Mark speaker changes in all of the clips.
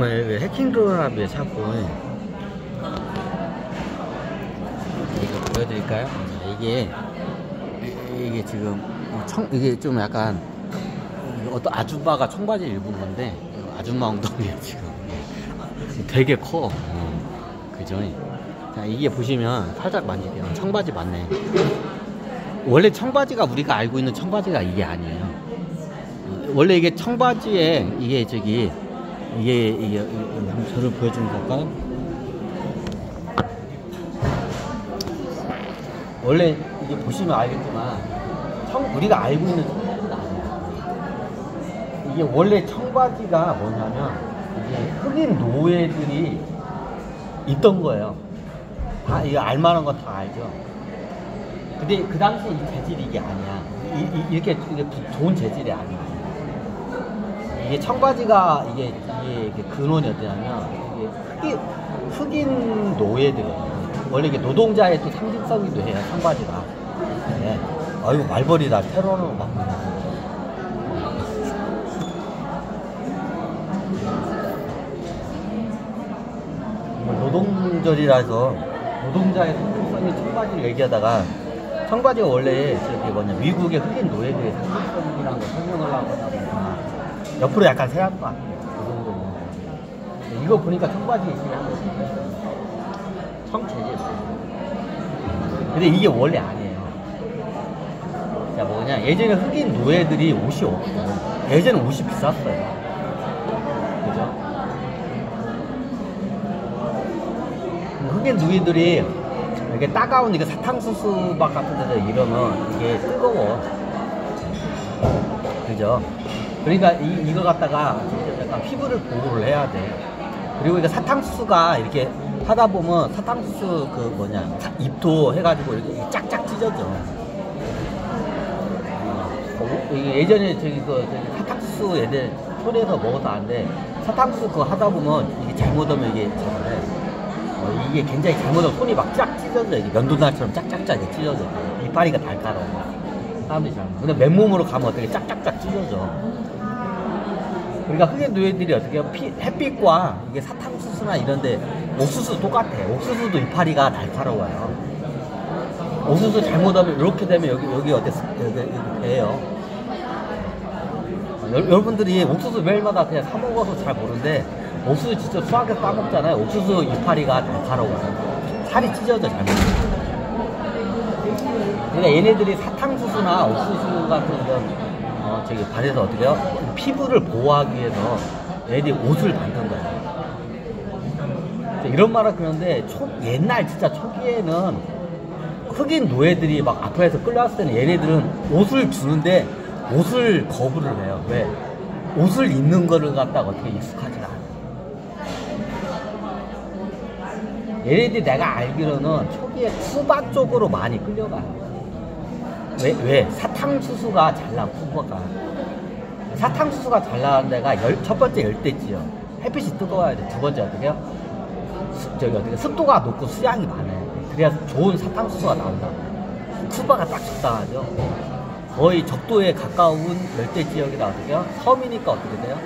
Speaker 1: 왜 해킹 드랍에 자꾸 이거 보여드릴까요? 이게 지금 이게 좀 약간 어떤 아줌마가 청바지를 입은 건데 아줌마 엉덩이에 지금 되게 커. 그죠? 자, 이게 보시면 살짝 만지면 청바지 맞네. 원래 청바지가 우리가 알고 있는 청바지가 이게 아니에요. 원래 이게 청바지에 이게 저를 보여주는 걸까요? 원래 이게 보시면 알겠지만 우리가 알고 있는 청바지가 아니에요. 이게 원래 청바지가 뭐냐면 이게 흑인 노예들이 있던 거예요. 다 이거 알만한 건 다 알죠. 근데 그 당시에 이 재질이 이게 아니야. 이게 좋은 재질이 아니야. 이게 청바지가 이게 근원이 어떠냐면 이게 흑인 노예들이에요. 원래 이게 노동자의 또 상징성이기도 해요. 청바지가. 네. 아이고 말벌이다. 테러로 막. 노동절이라서 노동자의 상징성이 청바지를 얘기하다가 청바지가 원래 저기 미국의 흑인 노예들의 상징성이라는 걸 설명을 하고 보니까 옆으로 약간 세한 것 같아요. 그 정도는. 이거 보니까 청바지 있으면 한 거지. 청재질. 근데 이게 원래 아니에요. 자, 뭐냐. 예전에 흑인 노예들이 옷이 없고, 예전에 옷이 비쌌어요. 그죠? 흑인 노예들이 이게 따가운 이게 사탕수수박 같은 데서 이러면 이게 뜨거워. 그죠? 그러니까 이거 갖다가 약간 피부를 보호를 해야 돼. 그리고 이게 사탕수수가 이렇게 하다 보면 사탕수수 잎도 해가지고 이렇게 짝짝 찢어져. 예전에 저기 사탕수수 애들 소리에서 먹어서 아는데 사탕수수 그거 하다 보면 이게 잘못하면 이게 이게 굉장히 잘못하면 손이 막 쫙 찢어져. 이게 면도날처럼 짝짝짝 찢어져. 이파리가 달카로. 사람들이 잘못. 근데 맨몸으로 가면 어떻게 짝짝짝 찢어져. 그러니까 흑인 노예들이 어떻게 햇빛과 이게 사탕수수나 이런데 옥수수 똑같아. 옥수수도 이파리가 날카로워요. 옥수수 잘못하면 이렇게 되면 여기 어때? 여기 배요. 여러분들이 옥수수 매일마다 그냥 사 먹어서 잘 모르는데 옥수수 진짜 수학에서 따먹잖아요. 옥수수 이파리가 날카로워요. 살이 찢어져 잘못하면. 그러니까 얘네들이 사탕수수나 옥수수 같은 건 저기 밭에서 어떻게 해요? 피부를 보호하기 위해서 얘네들이 옷을 만든 거예요. 이런 말을 그러는데 옛날 진짜 초기에는 흑인 노예들이 막 아프리카에서 끌려왔을 때는 얘네들은 옷을 주는데 옷을 거부를 해요. 왜? 옷을 입는 거를 갖다가 어떻게 익숙하지가 않아. 얘네들이 내가 알기로는 초기에 쿠바 쪽으로 많이 끌려가요. 왜? 사탕수수가 잘 나온 쿠바가. 사탕수수가 잘 나온 데가 첫 번째 열대지요. 햇빛이 뜨거워야 돼. 두 번째 어떻게 해요? 습도가 높고 수량이 많아요. 그래야 좋은 사탕수수가 나온다고. 쿠바가 딱 적당하죠. 거의 적도에 가까운 열대 지역이라 어떻게 해요? 섬이니까 어떻게 돼요?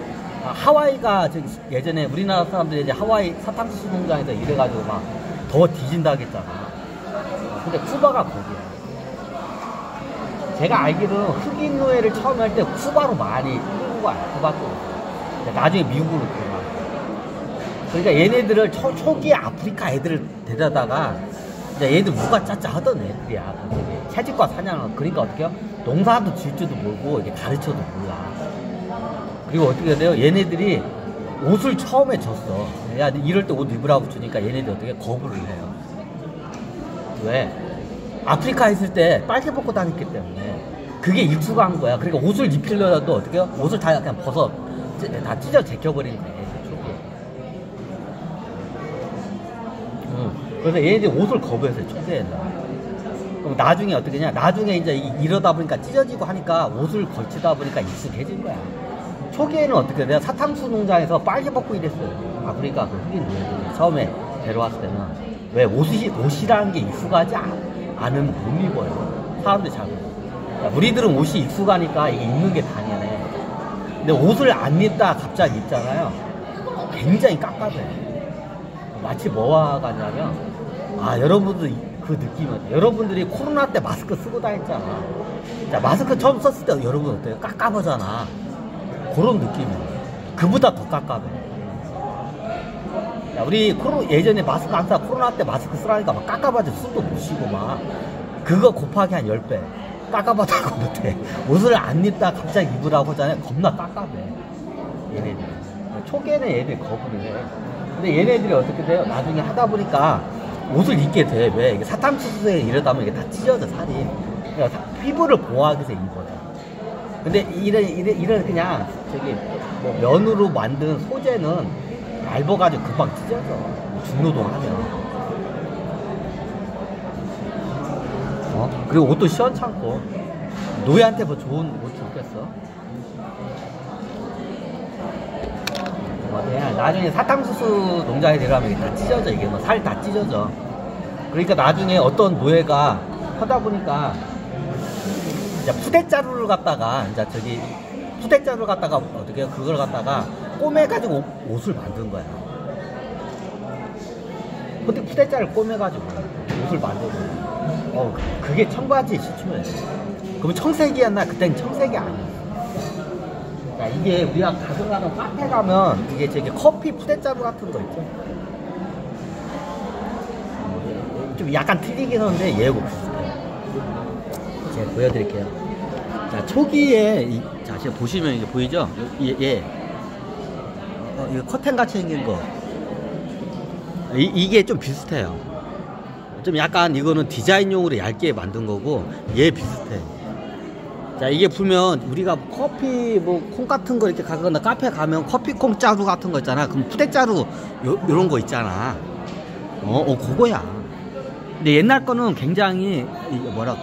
Speaker 1: 하와이가 예전에 우리나라 사람들이 이제 하와이 사탕수수 농장에서 일해가지고 막 더 뒤진다 했잖아. 근데 쿠바가 거기야. 제가 알기로는 흑인 노예를 처음 할 때 쿠바로 많이 끌고 가요. 쿠바 쪽으로. 나중에 미국으로 들어가. 그러니까 얘네들을 초기에 아프리카 애들을 데려다가 이제 얘들 무가 짜짜 하던 애들이야. 채집과 사냥을. 그러니까 어떻게 해요? 농사도 질 줄도 모르고 이게 가르쳐도 몰라. 그리고 어떻게 돼요? 얘네들이 옷을 처음에 줬어. 야, 이럴 때 옷 입으라고 주니까 얘네들 어떻게 거부를 해요. 왜? 아프리카 있을 때 빨개 벗고 다녔기 때문에 그게 익숙한 거야. 그러니까 옷을 입히려도 어떻게 해요? 옷을 다 그냥 다 찢어 제껴버린 거야. 초기에. 그래서 얘네들이 옷을 거부했어요. 초기에는. 그럼 나중에 어떻게 냐? 나중에 이제 이러다 보니까 찢어지고 하니까 옷을 걸치다 보니까 익숙해진 거야. 초기에는 어떻게 돼요? 사탕수 농장에서 빨개 벗고 일했어요. 아프리카 그 흑인 노예들이 처음에 데려왔을 때는. 왜? 옷이라는 게 익숙하지 않으면 못 입어요. 사람들이 잘 모르고. 그러니까 우리들은 옷이 익숙하니까 이게 입는 게 당연해. 근데 옷을 안 입다 갑자기 입잖아요. 굉장히 깝깝해. 마치 뭐와 같냐면, 여러분들 그 느낌은, 여러분들이 코로나 때 마스크 쓰고 다녔잖아. 자, 마스크 처음 썼을 때 여러분 어때요? 깝깝하잖아. 그런 느낌이에요. 그보다 더 깝깝해. 야, 우리 예전에 마스크 항상 코로나 때 마스크 쓰라니까 막 깝깝하지. 숨도 못 쉬고 막. 그거 곱하기 한 10배. 깝깝하다고 못해. 옷을 안 입다 갑자기 입으라고 하잖아요. 겁나 깝깝해. 얘네들. 초기에는 얘네들이 거부를 해. 근데 얘네들이 어떻게 돼요? 나중에 하다 보니까 옷을 입게 돼. 왜? 이게 사탕수수에 이러다 보면 이게 다 찢어져, 살이. 그러니까 피부를 보호하기 위해서 입어요. 근데 이런 그냥 뭐 면으로 만든 소재는 얇아가지고 금방 찢어져. 중노동 하면. 그리고 옷도 시원찮고. 노예한테 뭐 좋은 옷 좋겠어? 그냥 나중에 사탕수수 농장에 들어가면 이게 다 찢어져. 이게 뭐 살 다 찢어져. 그러니까 나중에 어떤 노예가 하다 보니까 이제 푸대자루를 갖다가 어떻게 그걸 갖다가 꼬매가지고 옷을 만든 거야. 근데 푸대자루를 꼬매가지고 옷을 만들고. 그게 청바지 시초예요. 그러면 청색이었나? 그땐 청색이 아니야. 이게 우리가 가져가는 카페 가면 이게 저기 커피 푸대자루 같은 거 있죠? 좀 약간 틀리긴 하는데 얘하고 비슷해요. 제가 보여드릴게요. 자, 초기에 자, 지금 보시면 이게 보이죠? 이거 커튼 같이 생긴 거. 이게 좀 비슷해요. 좀 약간 이거는 디자인용으로 얇게 만든 거고 얘 비슷해. 자, 이게 보면 우리가 커피 뭐 콩 같은 거 이렇게 가거나 카페 가면 커피 콩 자루 같은 거 있잖아. 그럼 푸대자루 요런 거 있잖아. 그거야. 근데 옛날 거는 굉장히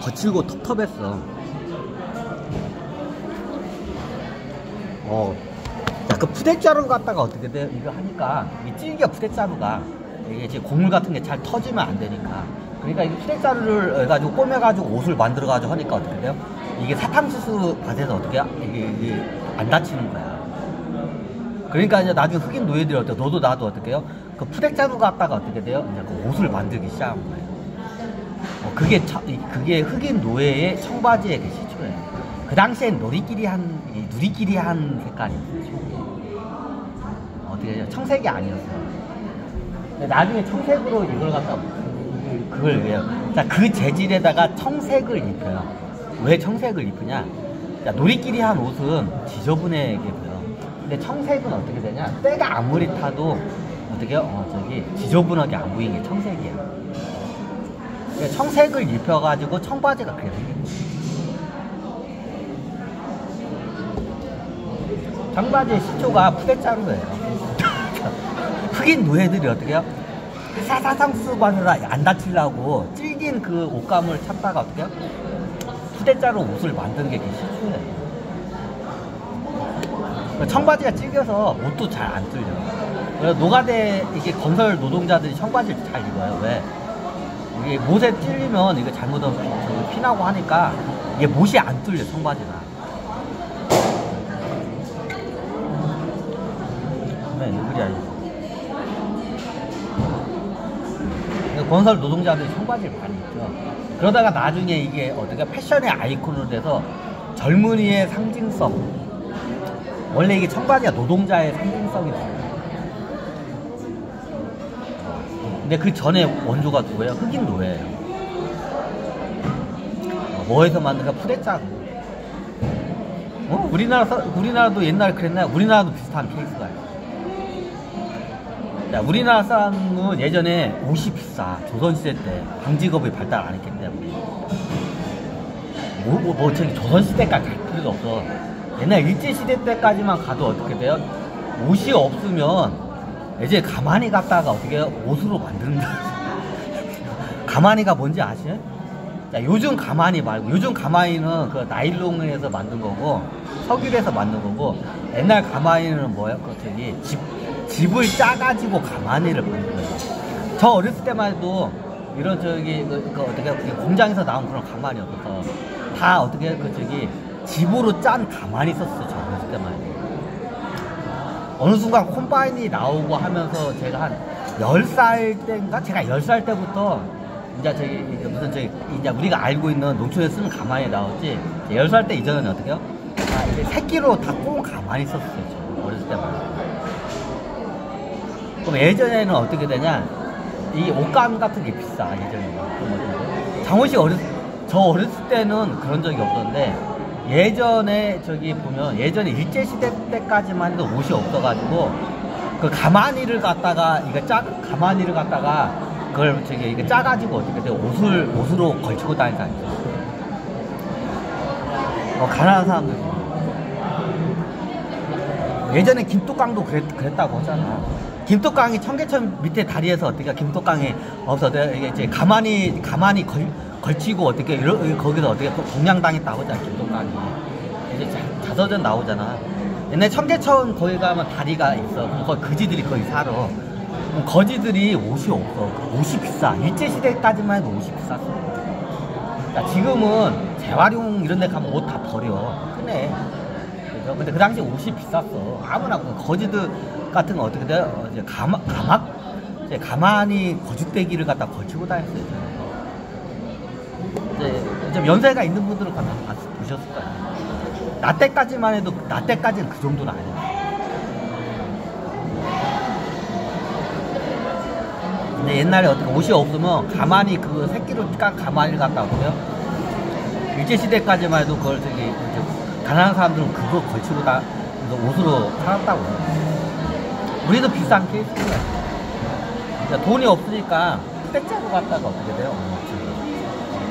Speaker 1: 거칠고 텁텁했어. 자, 그 푸대자루 갖다가 어떻게 돼? 이거 하니까 이 찔겨 푸대자루가 이게 지금 곡물 같은 게 잘 터지면 안 되니까. 그러니까 이 푸대자루를 해가지고 꼬매가지고 옷을 만들어가지고 하니까 어떻게 돼요? 이게 사탕수수 밭에서 어떻게 이게 안 다치는 거야. 그러니까 이제 나중에 흑인 노예들이 어때요? 너도 나도 어떻게 해요? 그 푸대자루 갖다가 어떻게 돼요? 이제 그 옷을 만들기 시작한 거예요. 그게 흑인 노예의 청바지의 그 시초예요. 그 당시엔 누리끼리 한 색깔이었어요. 어떻게 해요? 청색이 아니었어요. 나중에 청색으로 이걸 갖다 그걸 왜요? 자, 그 재질에다가 청색을 입혀요. 왜 청색을 입으냐? 자, 누리끼리 한 옷은 지저분하게 보여. 근데 청색은 어떻게 되냐? 때가 아무리 타도 어떻게 해요? 지저분하게 안 보이는 게 청색이야. 그러니까 청색을 입혀가지고 청바지가 그래 생긴 거야. 청바지의 시초가 푸대자루예요. 흑인 노예들이 어떻게 해요? 사탕수수밭으로 안 다치려고 질긴 그 옷감을 찾다가 어떻게 해요? 푸대자루 옷을 만드는 게 그게 시초예요. 청바지가 질겨서 옷도 잘 안 뚫려. 그래서 노가대 이게 건설 노동자들이 청바지를 잘 입어요. 왜? 이게 못에 찔리면 이거 잘못하면 피나고 하니까 이게 못이 안 뚫려, 청바지가. 네, 그래야 건설 노동자들이 청바지를 많이 입죠. 그러다가 나중에 이게 어떻게 패션의 아이콘으로 돼서 젊은이의 상징성. 원래 이게 청바지가 노동자의 상징성이 있어요. 근데 그 전에 원조가 누구예요? 흑인 노예예요. 뭐에서 만든가? 푸대자루. 우리나라도 옛날에 그랬나요? 우리나라도 비슷한 케이스가 있어요. 자, 우리나라 사람은 예전에 옷이 비싸. 조선시대 때 방직업이 발달 안 했기 때문에. 저기 조선시대까지 갈 필요도 없어. 옛날 일제시대 때까지만 가도 어떻게 돼요? 옷이 없으면 이제 가마니 갖다가 어떻게 해요? 옷으로 만든다. 가마니가 뭔지 아시죠? 자, 요즘 가마니 말고, 요즘 가마니는 그 나일론에서 만든 거고, 석유에서 만든 거고, 옛날 가마니는 뭐예요? 집을 짜가지고 가마니를 만든 거예요. 저 어렸을 때만 해도 이런 어떻게 공장에서 나온 그런 가마니였어서 다 어떻게 집으로 짠 가마니 썼어. 저 어렸을 때만 해도. 어느 순간 콤바인이 나오고 하면서 제가 한 10살 때인가? 제가 10살 때부터 이제 저기 무슨 저기 이제 우리가 알고 있는 농촌에 쓰는 가만이 나오지. 10살 때 이전에는 어떻게요? 아, 이제 새끼로 다 꽁 가만히 썼어요. 저 어렸을 때만. 그럼 예전에는 어떻게 되냐? 이 옷감 같은 게 비싸. 예전에는. 장호씨 저 어렸을 때는 그런 적이 없었는데 예전에 저기 보면 예전에 일제시대 때까지만 해도 옷이 없어가지고 그 가마니를 갖다가 가마니를 갖다가 그걸 저기 이거 짜가지고 어떻게 돼 옷으로 걸치고 다니는 사람이 있어. 가난한 사람들. 예전에 김뚜깡도 그랬다고 하잖아. 김뚜깡이 청계천 밑에 다리에서 어떻게 김뚜깡이 없어도 이게 이제 가만히 걸치고 어떻게 거기서 어떻게 공양당했다고 하잖아. 김뚜깡이 이제 자서전 나오잖아. 옛날 청계천 거기 가면 다리가 있어. 그럼 거기 거지들이 거기 살아. 그럼 거지들이 옷이 없어. 옷이 비싸. 일제시대까지만 해도 옷이 비쌌어. 그러니까 지금은 재활용 이런 데 가면 옷 다 버려. 그래. 근데 그 당시 옷이 비쌌어. 아무나 거지들 같은 거 어떻게 돼? 이제 가만히 거짓대기를 갖다 걸치고 다녔어요. 이제 좀 연세가 있는 분들은 보셨을 거예요. 나 때까지만 해도 나 때까지는 그 정도는 아니야. 근데 옛날에 어떻게 옷이 없으면 가만히 그 새끼로 깐 가만히를 갖다 보면 일제시대까지만 해도 그걸 저기 가난한 사람들은 그거 걸치고 다 옷으로 살았다고. 우리도 비싼 케이스야. 그러니까 돈이 없으니까 떼짜로 갖다가 어떻게 돼요?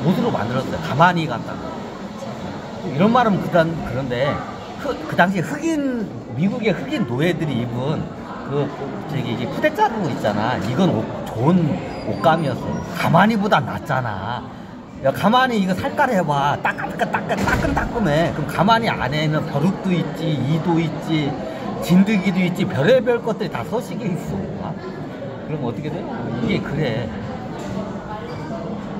Speaker 1: 옷으로 만들었어요. 가만히 갖다가. 이런 말은 그런데 그 당시 미국의 흑인 노예들이 입은 저기 이제 푸대자루 있잖아. 이건 좋은 옷감이었어. 가만히보다 낫잖아. 야, 가만히 이거 살깔 해봐. 따끈따끔해. 그럼 가만히 안에는 벼룩도 있지, 이도 있지, 진드기도 있지, 별의별 것들이 다 서식에 있어. 그럼 어떻게 돼? 이게 그래.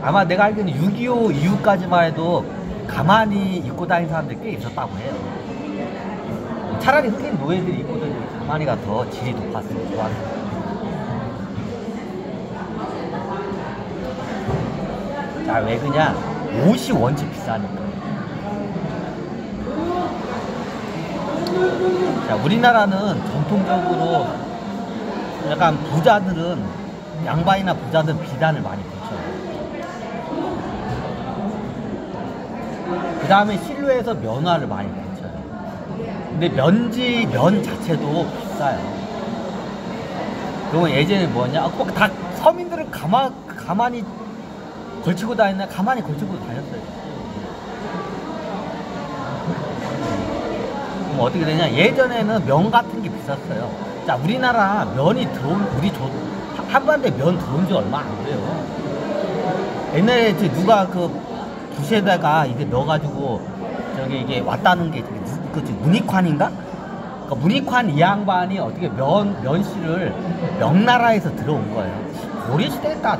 Speaker 1: 아마 내가 알기로는 6.25 이후까지만 해도 가만히 입고 다니는 사람들이 꽤 있었다고 해요. 차라리 흑인 노예들이 입고 다니는 가만히가 더 질이 좋았어. 자, 왜 그냐? 옷이 원체 비싸니까. 자, 우리나라는 전통적으로 약간 부자들은, 양반이나 부자들은 비단을 많이 붙여요. 그 다음에 실루에서 면화를 많이 붙여요. 근데 면 자체도 비싸요. 그러면 예전에 뭐냐? 다 서민들은 가만히 걸치고 다녔나? 가만히 걸치고 다녔어요. 그럼 어떻게 되냐? 예전에는 면 같은 게 비쌌어요. 자, 우리나라 면이 한반도에 면 들어온 지 얼마 안 돼요. 옛날에 누가 그 붓에다가 이게 넣어가지고 저기 이게 왔다는 게 문익환인가? 그러니까 문익환 이 양반이 어떻게 면씨를 명나라에서 들어온 거예요. 고려시대가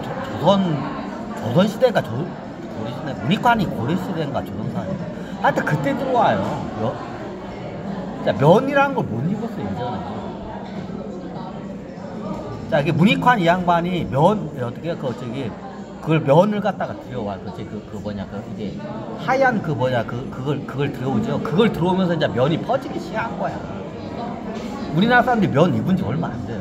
Speaker 1: 조선시대가 고려시대, 문익환이 고려시대인가 조선사인가? 하여튼 그때 들어와요. 자, 면이라는 걸 못 입었어요, 예전에. 자, 이게 문익환 이 양반이 그걸 면을 갖다가 들여와. 이게 하얀 그걸 들여오죠. 그걸 들어오면서 이제 면이 퍼지기 시작한 거야. 우리나라 사람들이 면 입은 지 얼마 안 돼요.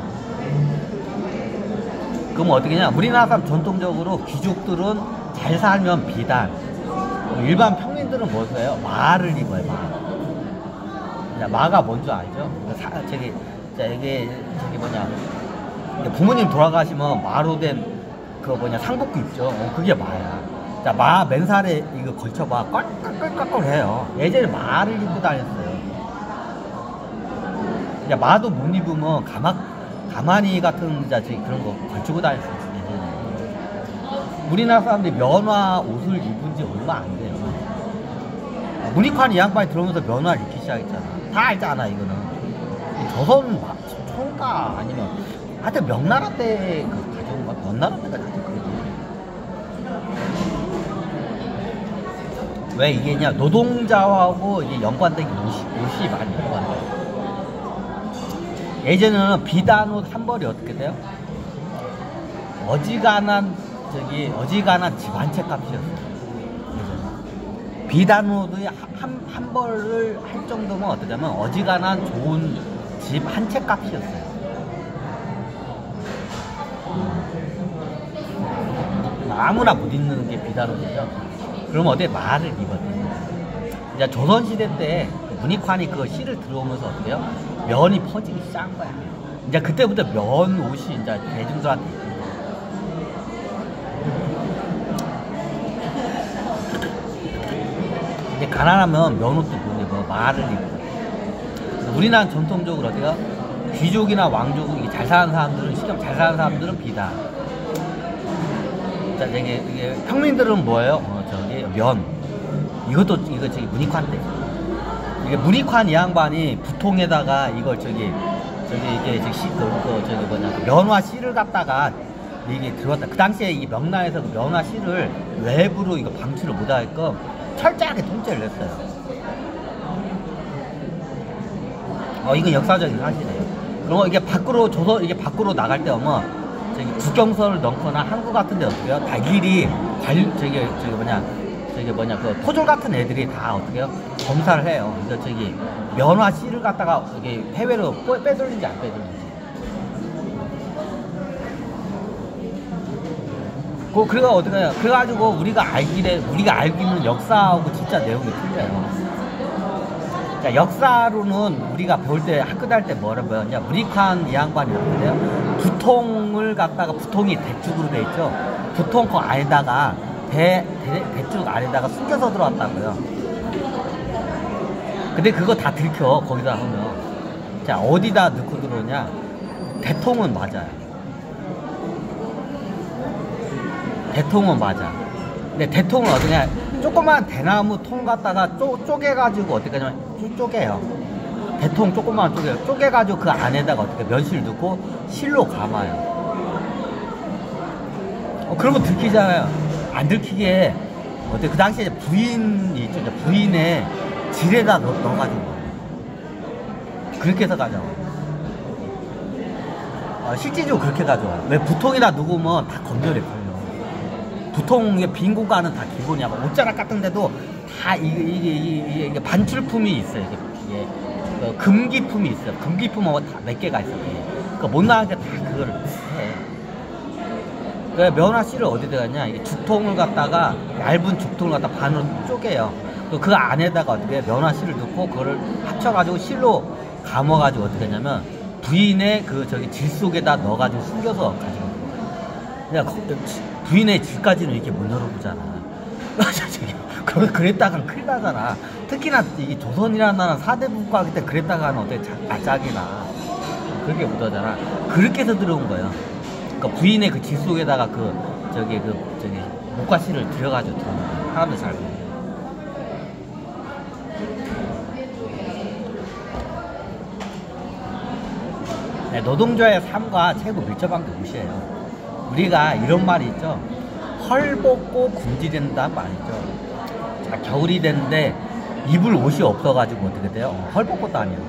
Speaker 1: 그럼 어떻게 냐? 우리나라 사람 전통적으로 귀족들은 잘 살면 비단, 일반 평민들은 뭐 써요? 마를 입어요. 마가 뭔지 알죠? 부모님 돌아가시면 마로 된 상복구 입죠. 그게 마야. 자, 마 맨살에 이거 걸쳐봐. 껄껄껄껄해요. 예전에 마를 입고 다녔어요. 야, 마도 못 입으면 가만히 같은 그런 거 걸치고 다녔어요. 예전에. 우리나라 사람들이 면화 옷을 입은 지 얼마 안 돼요. 문익환 이 양반이 들어오면서 면화를 입기 시작했잖아. 다 알잖아, 이거는. 조선 총가 아니면 하여튼 명나라 때 가져온 거야. 명나라 때가 가져온 거야. 왜 이게냐? 노동자하고 이게 연관된 게 옷이 많이 연관돼. 예전에는 비단옷 한 벌이 어떻게 돼요? 어지간한 집 한 채 값이었어요. 비단옷이 한 벌을 할 정도면 어떻게 하면 어지간한 좋은 집 한 채 값이었어요. 아무나 못 입는 게 비단옷이죠. 그럼 어디 말을 입었대요. 이제 조선시대 때 문익환이 그 시를 들어오면서 어때요? 면이 퍼지기 시작한 거야. 이제 그때부터 면 옷이 이제 대중들한테 입는 거야. 이제 가난하면 면 옷도 못 입어. 말을 입어. 우리나라는 전통적으로 어때요? 귀족이나 왕족, 잘 사는 사람들은, 시점 잘 사는 사람들은 비단. 자, 이게 평민들은 뭐예요? 면. 이거 문익환 때. 이게 문익환 이 양반이 부통에다가 이걸 면화 씨를 갖다가 이게 들어왔다. 그 당시에 이 명나에서 그 면화 씨를 외부로 이거 방출을 못하게끔 철저하게 통제를 했어요. 이건 역사적인 사실이에요. 그럼 이게 밖으로 나갈 때 오면 국경선을 넘거나 한국 같은데 어떻게 해요? 다 일일이 그 포졸 같은 애들이 다 어떻게 해요? 검사를 해요. 그래서 면화 씨를 갖다가 여기 해외로 빼돌린지 안 빼돌린지. 그래가 어떻게 해요? 그래가지고 우리가 알기는 역사하고 진짜 내용이 틀려요. 자, 역사로는 우리가 배울 때 학교 다닐 때 뭐를 배웠냐? 문익환 이 양반이 어떻게 돼요? 부통이 대축으로 돼 있죠. 부통 그 안에다가 대축 안에다가 숨겨서 들어왔다고요. 근데 그거 다 들켜 거기다 하면. 자, 어디다 넣고 들어오냐? 대통은 맞아요. 대통은 맞아. 근데 대통은 어떠냐? 조그만 대나무 통 갖다가 쪼개가지고 어떻게 하냐면 쪼개요. 대통 조그만 쪼개가지고 그 안에다가 어떻게 면실 넣고 실로 감아요. 그러면 들키잖아요. 안 들키게 어때? 그 당시에 부인이 있죠. 부인의 질에다 넣어가지고 그렇게 해서 가져와요. 실질적으로 그렇게 가져와요. 왜 부통에다 누구면 다 검열에 걸려. 부통의 빈 공간은 다 기본이야. 옷자락 같은 데도 다 이게 반출품이 있어요. 이게 금기품이 있어요. 금기품하고 다 몇 개가 있어요. 그러니까 못 나가게 다 그걸 해. 그 면화 씨를 어디다 갔냐? 이게 죽통을 갖다가 얇은 죽통을 갖다 반으로 쪼개요. 그 안에다가 어떻게 면화 씨를 넣고 그거를 합쳐가지고 실로 감아가지고 어떻게 하냐면 부인의 질 속에다 넣어가지고 숨겨서 가지고 들어가요. 부인의 질까지는 이렇게 못 열어보잖아. 그랬다간 큰일 나잖아. 특히나 이 조선이라는 나라는 4대 국가이기 때문에 그랬다가는 어떻게 자기나 그렇게 못하잖아. 그렇게 해서 들어온 거예요. 그러니까 부인의 그 질 속에다가 목과실을 들여가지고 들어온 거예요. 사람들 잘 보여요. 네, 노동자의 삶과 최고 밀접한 게 옷이에요. 우리가 이런 말이 있죠. 헐벗고 굶주린다는 말이 있죠. 자, 겨울이 됐는데 입을 옷이 없어가지고 어떻게 돼요? 헐벗고도 아니에요.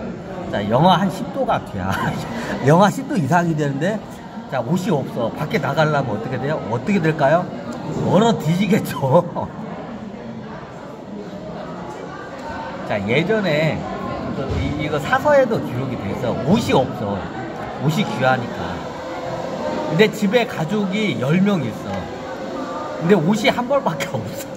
Speaker 1: 자, 영하 한 10도가 뒤야. 영하 10도 이상이 되는데 자, 옷이 없어. 밖에 나가려면 어떻게 돼요? 어떻게 될까요? 얼어 뒤지겠죠. 자, 예전에 이거 사서에도 기록이 돼 있어. 옷이 없어. 옷이 귀하니까. 근데 집에 가족이 10명 있어. 근데 옷이 한 벌밖에 없어.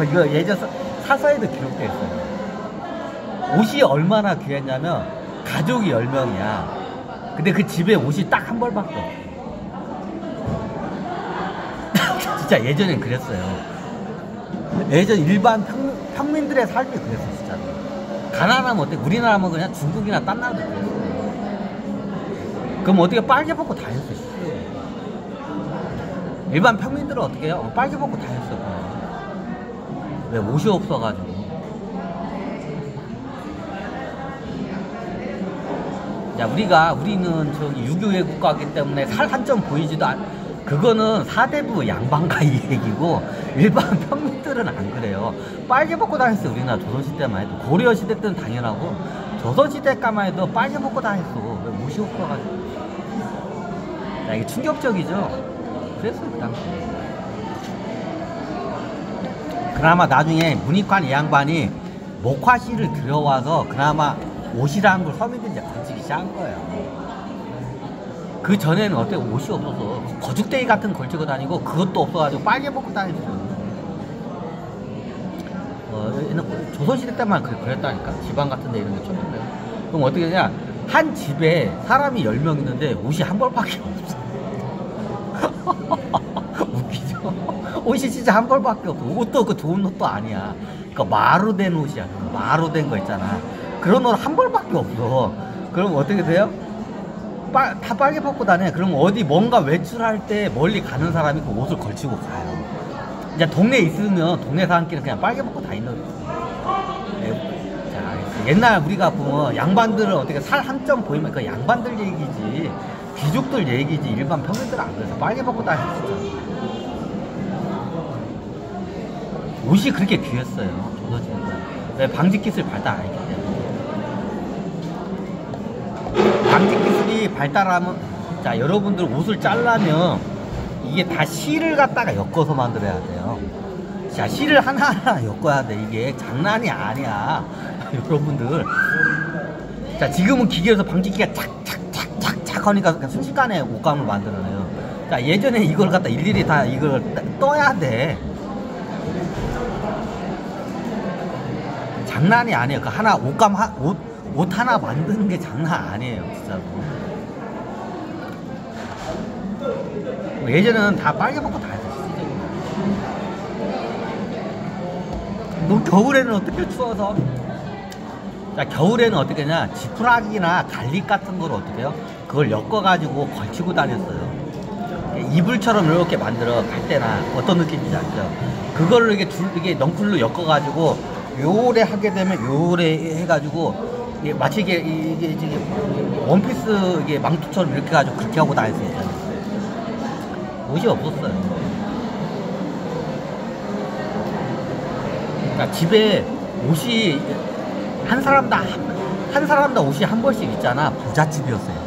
Speaker 1: 이거 예전 사서에도 기록돼 있어요. 옷이 얼마나 귀했냐면 가족이 10명이야. 근데 그 집에 옷이 딱 한 벌밖에 없어. 진짜 예전엔 그랬어요. 예전 일반 평민들의 삶이 그랬어, 진짜. 가난하면 어때? 우리나라면 그냥 중국이나 딴 나라도 그랬어. 그럼 어떻게 빨개 벗고 다녔어? 일반 평민들은 어떻게 해요? 빨개 벗고 다녔어. 왜? 옷이 없어가지고. 자, 우리는 유교의 국가이기 때문에 살 한 점 보이지도 그거는 사대부 양반가의 얘기고 일반 평민들은 안 그래요. 빨개 벗고 다녔어요. 우리나라 조선시대만 해도. 고려시대 때는 당연하고 조선시대까만 해도 빨개 벗고 다녔어. 왜 옷이 없어가지고. 야, 이게 충격적이죠? 그랬어요, 그 당시. 그나마 나중에 문익환 이 양반이 목화실을 들여와서 그나마 옷이라는 걸 서민들이 이제 걸치기 시작한 거예요. 그 전에는 어때? 옷이 없어서 거죽대기 같은 거 걸치고 다니고 그것도 없어가지고 빨개 벗고 다녔어요. 조선시대 때만 그랬다니까. 지방 같은 데 이런 데 쳤는데. 그럼 어떻게 되냐? 한 집에 사람이 10명 있는데 옷이 한 벌밖에 없어. 웃기죠? 옷이 진짜 한 벌밖에 없어. 옷도 그 좋은 옷도 아니야. 그러니까 마루 된 옷이야. 마루 된 거 있잖아. 그런 옷 한 벌밖에 없어. 그럼 어떻게 돼요? 다 빨개 벗고 다녀. 그럼 어디 뭔가 외출할 때 멀리 가는 사람이 그 옷을 걸치고 가요. 이제 동네에 있으면 동네 사람끼리 그냥 빨개 벗고 다니는 거예요. 자, 옛날 우리가 보면 양반들을 어떻게 살 한 점 보이면 그 양반들 얘기지, 귀족들 얘기지, 일반 평민들은 안 그래서 빨개 벗고 다녔었잖아. 옷이 그렇게 귀했어요. 조선시대 때. 왜 방직 기술 발달 안 했기 때문에. 방직 기술이 발달하면, 자, 여러분들 옷을 잘라면 이게 다 실을 갖다가 엮어서 만들어야 돼요. 자, 실을 하나하나 엮어야 돼. 이게 장난이 아니야. 여러분들. 자, 지금은 기계에서 방직기가 착착착착착 하니까 순식간에 옷감을 만들어내요. 자, 예전에 이걸 갖다 일일이 다 이걸 떠야 돼. 장난이 아니에요. 그 하나 옷 하나 만드는 게 장난 아니에요, 진짜로. 예전에는 다 빨개 벗고 다 했었어. 너 겨울에는 어떻게 추워서? 자, 겨울에는 어떻게 하냐? 지푸라기나 갈릭 같은 걸 어떻게 해요? 그걸 엮어가지고 걸치고 다녔어요. 이불처럼 이렇게 만들어 갈 때나 어떤 느낌인지 알죠? 그거를 이게 넝쿨로 엮어가지고 요래 하게 되면 요래 해가지고 마치 이게 원피스 이게 망토처럼 이렇게 해가지고 그렇게 하고 다녔어요. 옷이 없었어요. 그러니까 집에 옷이 한 사람당 옷이 한 벌씩 있잖아. 부잣집이었어요.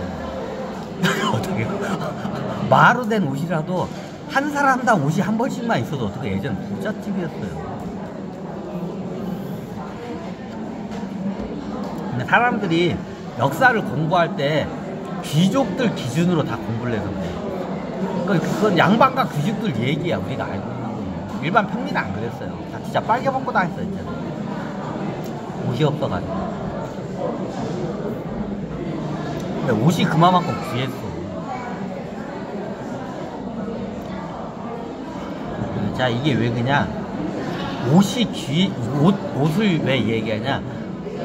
Speaker 1: 어떻게 마루 된 옷이라도 한 사람당 옷이 한 벌씩만 있어도 어떻게 예전 부잣집이었어요. 근데 사람들이 역사를 공부할 때 귀족들 기준으로 다 공부를 해서 그래요. 그건 양반과 귀족들 얘기야. 우리가 알고 있는 거. 일반 평민은 안 그랬어요. 다 진짜 빨개 벗고 다녔어. 이제 옷이 없어가지고. 근데 옷이 그만큼 귀했어. 자, 이게 왜 그냥 옷을 왜 얘기하냐?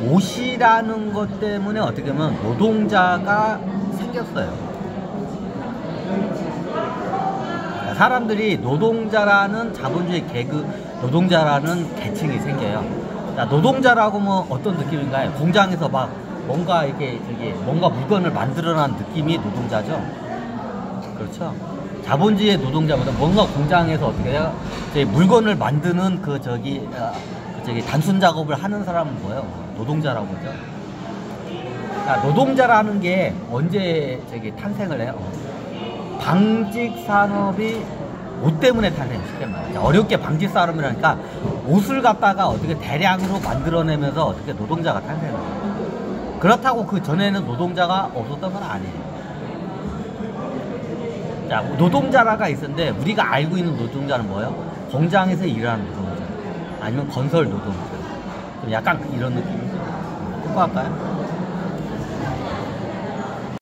Speaker 1: 옷이라는 것 때문에 어떻게 보면 노동자가 생겼어요. 사람들이 노동자라는 자본주의 노동자라는 계층이 생겨요. 자, 노동자라고 뭐 어떤 느낌인가요? 공장에서 막 뭔가 이렇게 뭔가 물건을 만들어낸 느낌이 노동자죠. 그렇죠? 자본주의 노동자보다 뭔가 공장에서 어떻게 해요? 물건을 만드는 단순 작업을 하는 사람은 뭐예요? 노동자라고 하죠. 자, 노동자라는 게 언제 탄생을 해요? 방직 산업이 옷 때문에 탄생을 쉽게 말하죠. 어렵게 방직 산업이라니까 옷을 갖다가 어떻게 대량으로 만들어내면서 어떻게 노동자가 탄생을 해요. 그렇다고 그 전에는 노동자가 없었던 건 아니에요. 자, 노동자라가 있었는데 우리가 알고 있는 노동자는 뭐예요? 공장에서 일하는 노동자, 아니면 건설 노동자. 좀 약간 이런 느낌이죠. 똑같을까요?